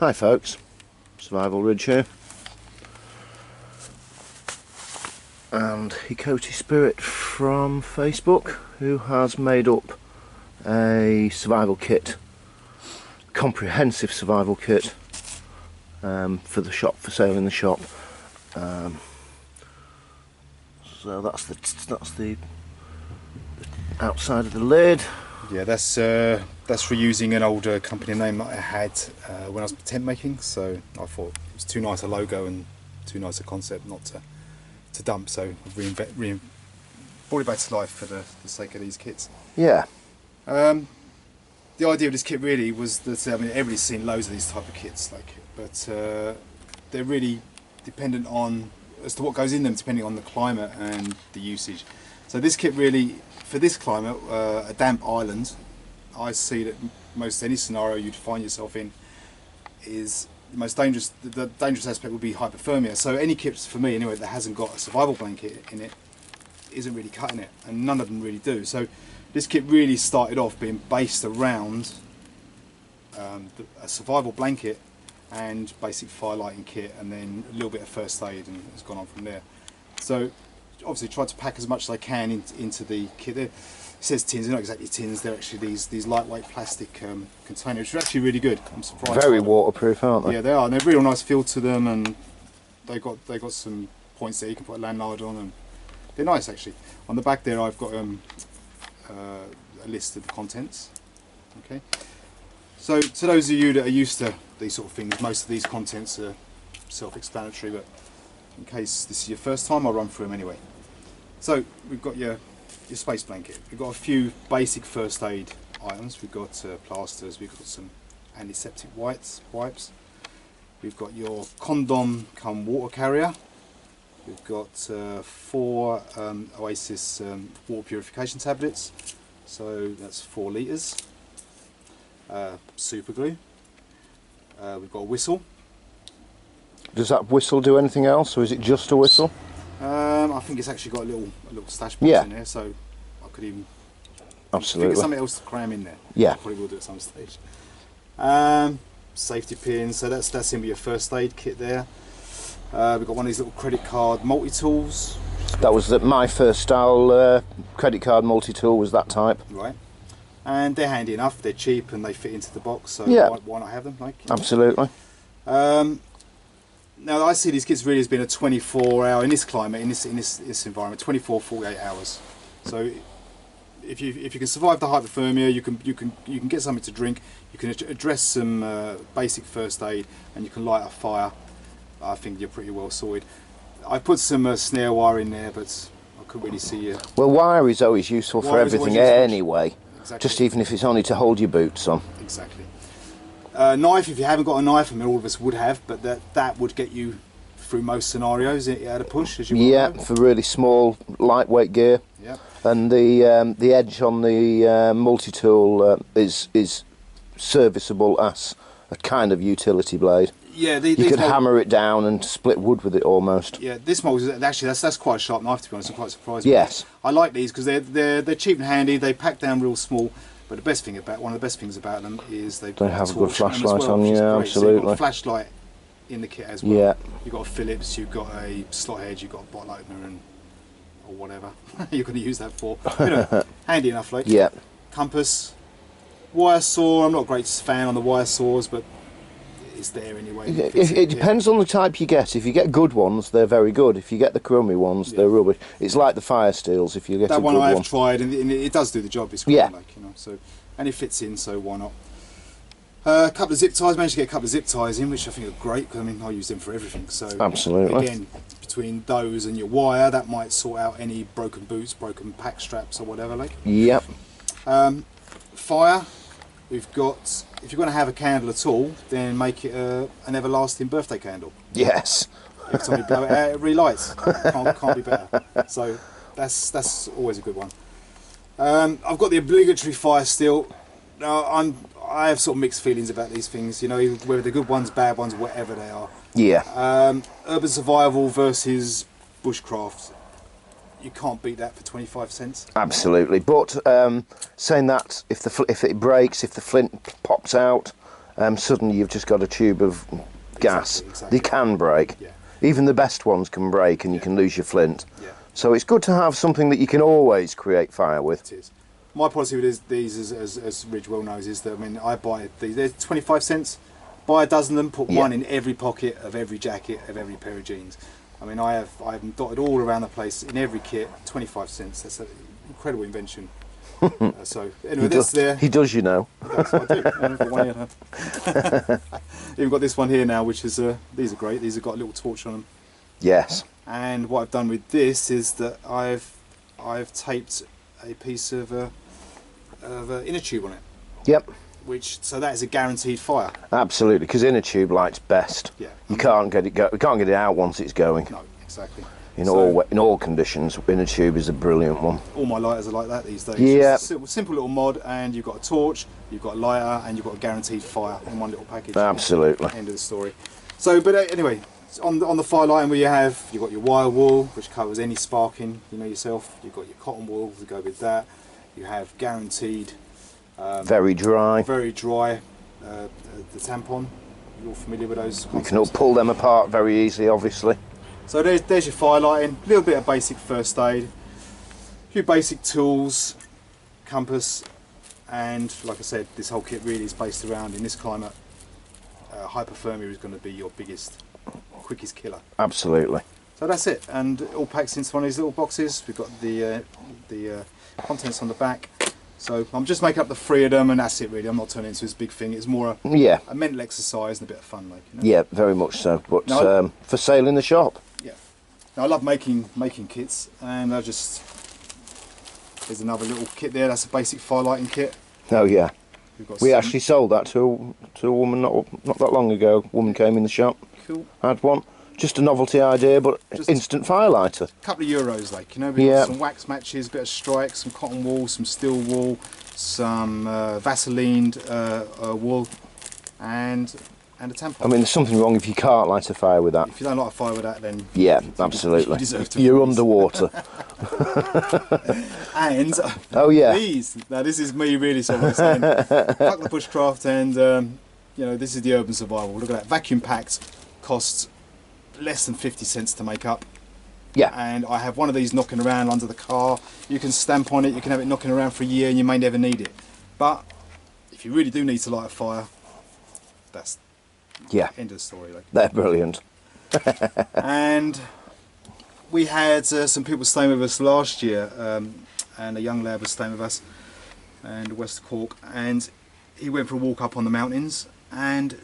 Hi folks, Survival Ridge here, and Heyoka Spirit from Facebook, who has made up a survival kit, comprehensive survival kit for the shop, for sale in the shop. So that's the outside of the lid. Yeah, that's reusing an older company name that I had when I was tent making. So I thought it was too nice a logo and too nice a concept not to dump. So I've brought it back to life for the sake of these kits. Yeah. The idea of this kit really was that everybody's seen loads of these type of kits, but they're really dependent on as to what goes in them, depending on the climate and the usage. So this kit really, for this climate, a damp island, I see that most any scenario you'd find yourself in is the most dangerous. The dangerous aspect would be hypothermia. So any kit for me anyway that hasn't got a survival blanket in it isn't really cutting it, and none of them really do. So this kit really started off being based around a survival blanket and basic fire lighting kit, and then a little bit of first aid, and it's gone on from there. So obviously tried to pack as much as I can into the kit. It says tins, they're not exactly tins, they're actually these lightweight plastic containers, which are actually really good. I'm surprised. Very waterproof, aren't they? Yeah, they are, and they've a real nice feel to them, and they got some points there you can put a landlord on, and they're nice actually. On the back there I've got a list of the contents. Okay, so to those of you that are used to these sort of things, most of these contents are self-explanatory, but in case this is your first time, I'll run through them anyway. So we've got your space blanket. We've got a few basic first aid items. We've got plasters. We've got some antiseptic wipes. We've got your condom cum water carrier. We've got 4 Oasis water purification tablets. So that's 4 litres. Super glue. We've got a whistle. Does that whistle do anything else, or is it just a whistle? I think it's actually got a little stash box in there, so I could even think of something else to cram in there. Yeah, I probably will do at some stage. Safety pins, so that's in with your first aid kit there. We've got one of these little credit card multi-tools. That was my first style credit card multi-tool, was that type. Right. And they're handy enough, they're cheap and they fit into the box, so yeah, why not have them? Absolutely. Now I see these kits really as being a 24-hour, in this climate, in this environment, 24, 48 hours. So if you can survive the hypothermia, you can get something to drink, you can address some basic first aid, and you can light a fire. I think you're pretty well sorted. I put some snare wire in there, but I couldn't really see you. Well, wire is always useful for everything anyway. Exactly. Just even if it's only to hold your boots on. Exactly. Knife, if you haven't got a knife, I mean all of us would have, but that would get you through most scenarios at a push, as you yeah, know. For really small, lightweight gear. Yeah. And the edge on the multi-tool is serviceable as a kind of utility blade. Yeah, you could hammer it down and split wood with it almost. Yeah, this mold is actually that's quite a sharp knife, to be honest. I'm quite surprised. Yes. I like these because they're cheap and handy. They pack down real small. But the best thing one of the best things about them is they have a good flashlight well, on. Yeah, absolutely. So you've got a flashlight in the kit as well. Yeah. You've got a Phillips, you've got a slot head, you've got a bottle opener, or whatever you're going to use that for. Handy enough, like. Yeah. Compass, wire saw. I'm not a great fan on the wire saws, but it's there anyway. It depends on the type you get. If you get good ones, they're very good. If you get the crummy ones, they're rubbish. It's like the fire steels. If you get that a one, good one, I've tried, and it does do the job. It's great, so, and it fits in, so why not? A couple of zip ties. Managed to get a couple of zip ties in, which I think are great. Because I mean, I use them for everything. So absolutely. Again, between those and your wire, that might sort out any broken boots, broken pack straps, or whatever. Like. Yep. Fire. We've got, if you're going to have a candle at all, then make it an everlasting birthday candle. Yes. Every time you blow it out, it relights. Can't be better. So that's always a good one. I've got the obligatory fire steel. Now I have sort of mixed feelings about these things. You know, whether they're good ones, bad ones, whatever they are. Yeah. Urban survival versus bushcraft. You can't beat that for 25 cents. Absolutely, but saying that, if it breaks, if the flint pops out, suddenly you've just got a tube of gas. Exactly. They can break. Yeah. Even the best ones can break, and you can lose your flint. Yeah. So it's good to have something that you can always create fire with. It is. My policy with these, as Ridge well knows, is that I buy these. They're 25 cents. Buy a dozen of them. Put one in every pocket of every jacket of every pair of jeans. I have them dotted all around the place in every kit. 25 cents. That's an incredible invention. So anyway, that's there. He does, you know. That's what I do. I've got one here. Even got this one here now, which is these are great. These have got a little torch on them. Yes. And what I've done with this is that I've taped a piece of inner tube on it. Yep. So that is a guaranteed fire. Absolutely, because inner tube lights best. Yeah. You can't get it can't get it out once it's going. No, exactly. In all conditions, inner tube is a brilliant one. All my lighters are like that these days. Yeah. It's a simple little mod, and you've got a torch, you've got a lighter, and you've got a guaranteed fire in one little package. Absolutely. End of the story. So, but anyway, on the fire lighting, you've got your wire wool, which covers any sparking, yourself. You've got your cotton wool to go with that. You have guaranteed. Very dry. Very dry. The tampon. You're familiar with those concepts? You can all pull them apart very easily, obviously. So there's your fire lighting, a little bit of basic first aid, a few basic tools, compass, and like I said, this whole kit really is based around, in this climate, hypothermia is going to be your biggest, quickest killer. Absolutely. So that's it, and it all packs into one of these little boxes. We've got the contents on the back. So I'm just making up the three of them, and that's it really. I'm not turning it into this big thing. It's more a mental exercise and a bit of fun, Yeah, very much so. But for sale in the shop. Yeah. Now I love making kits, and there's another little kit there. That's a basic fire lighting kit. Oh yeah. We actually sold that to a woman not that long ago. A woman came in the shop. Cool. Had one. Just a novelty idea, but just instant firelighter. A couple of euros, we've got some wax matches, a bit of strike, some cotton wool, some steel wool, some Vaseline wool, and a tampon. There's something wrong if you can't light a fire with that. If you don't light a fire with that, then absolutely. You deserve to. You're underwater. And these. Now this is me really. So I'm saying, fuck the bushcraft, and this is the urban survival. Look at that, vacuum packed, costs less than 50 cents to make up. Yeah. And I have one of these knocking around under the car. You can stamp on it, you can have it knocking around for a year, and you may never need it. But if you really do need to light a fire, that's end of the story. They're brilliant. And we had some people staying with us last year, and a young lad was staying with us in West Cork, and he went for a walk up on the mountains and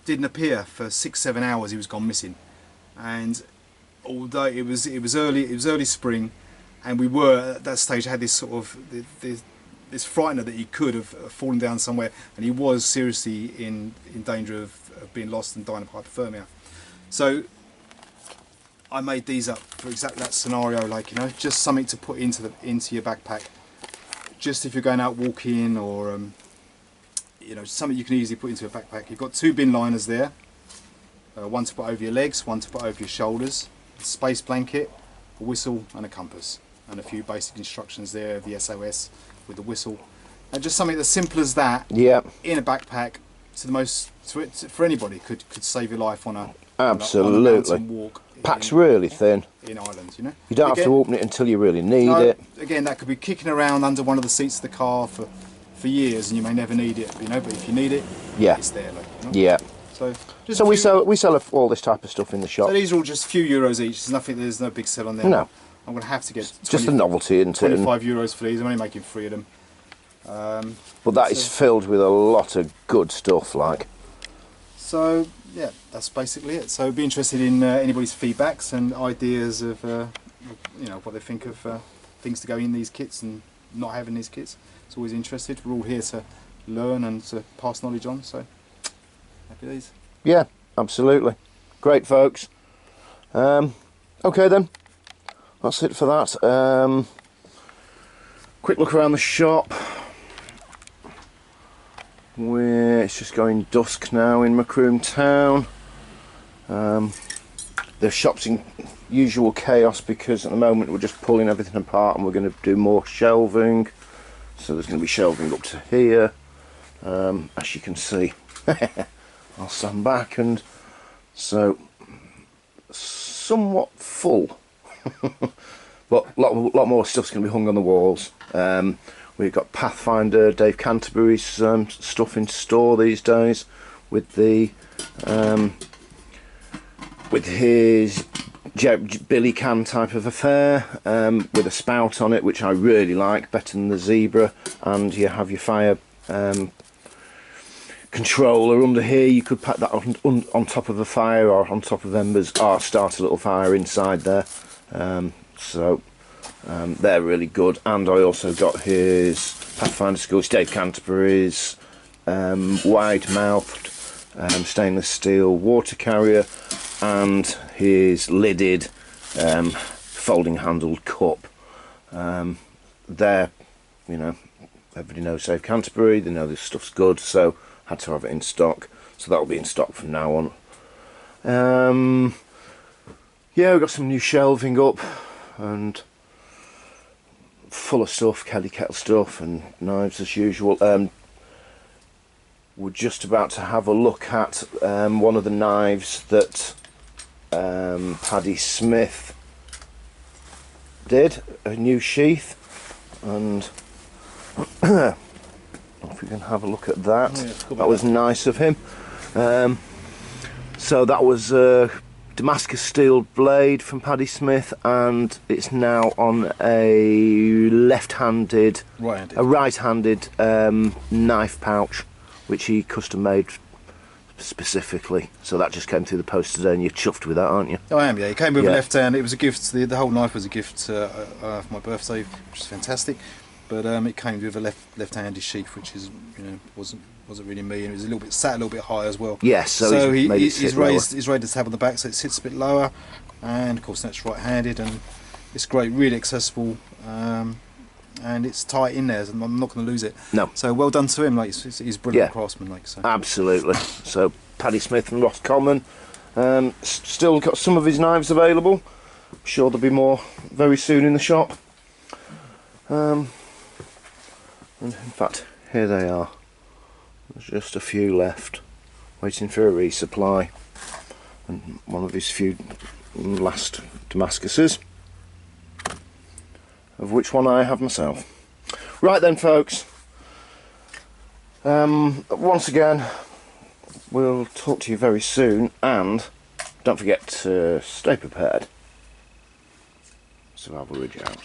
didn't appear for 6-7 hours. He was gone missing, and although it was early spring, and we were at that stage had this sort of this frightener that he could have fallen down somewhere, and he was seriously in danger of being lost and dying of hypothermia. So I made these up for exactly that scenario, just something to put into your backpack, just if you're going out walking, or something you can easily put into a backpack. You've got two bin liners there, one to put over your legs, one to put over your shoulders, a space blanket, a whistle and a compass, and a few basic instructions there of the SOS with the whistle, and just something as simple as that in a backpack for anybody could save your life on a mountain walk. Pack's really thin in Ireland. You don't have to open it until you really need it. Again, that could be kicking around under one of the seats of the car for years, and you may never need it, but if you need it, it's there. So we sell all this type of stuff in the shop. So these are all just a few euros each. There's no big sell on there. No. I'm going to have to get just a novelty, isn't it? 25 euros for these. I'm only making 3 of them. But that is filled with a lot of good stuff, So yeah, that's basically it. So I'd be interested in anybody's feedbacks and ideas of what they think of things to go in these kits and not having these kits. It's always interested. We're all here to learn and to pass knowledge on. So happy days. Yeah, absolutely. Great, folks. Okay then, that's it for that. Quick look around the shop. It's just going dusk now in Macroom town. The shop's in usual chaos because at the moment we're just pulling everything apart, and we're going to do more shelving. So there's going to be shelving up to here, as you can see. I'll stand back, and so somewhat full. But a lot more stuff's going to be hung on the walls. We've got Pathfinder, Dave Canterbury's stuff in store these days, with the with his billy can type of affair, with a spout on it, which I really like, better than the zebra. And you have your fire controller under here. You could pack that on top of a fire, or on top of embers, or start a little fire inside there. They're really good. And I also got his Pathfinder Schools, Dave Canterbury's wide-mouthed stainless steel water carrier, and his lidded folding handled cup. They're, you know, everybody knows Dave Canterbury, they know this stuff's good, so had to have it in stock. So that'll be in stock from now on. Yeah, we've got some new shelving up, and full of stuff, Kelly kettle stuff and knives as usual. We're just about to have a look at one of the knives that Paddy Smith did, a new sheath, and if we can have a look at that. Oh, yeah, that was nice of him. So that was a Damascus steel blade from Paddy Smith, and it's now on a right-handed knife pouch, which he custom made specifically. So that just came through the post today, and you're chuffed with that, aren't you? I am, yeah. It came with a left hand. It was a gift. The whole knife was a gift for my birthday, which is fantastic. But it came with a left-handed sheath, which is, you know, wasn't really me, and it was sat a little bit high as well. Yes, so he's raised the tab on the back, so it sits a bit lower, and of course that's right-handed, and it's great, really accessible, and it's tight in there, and I'm not going to lose it. No. So well done to him, like he's a brilliant craftsman, like so. Absolutely. So Paddy Smith from Roscommon, still got some of his knives available. I'm sure there'll be more very soon in the shop. And in fact, here they are. There's just a few left, waiting for a resupply, and one of his few last Damascuses, of which one I have myself. Right then, folks, once again, we'll talk to you very soon, and don't forget to stay prepared. Survival Ridge out.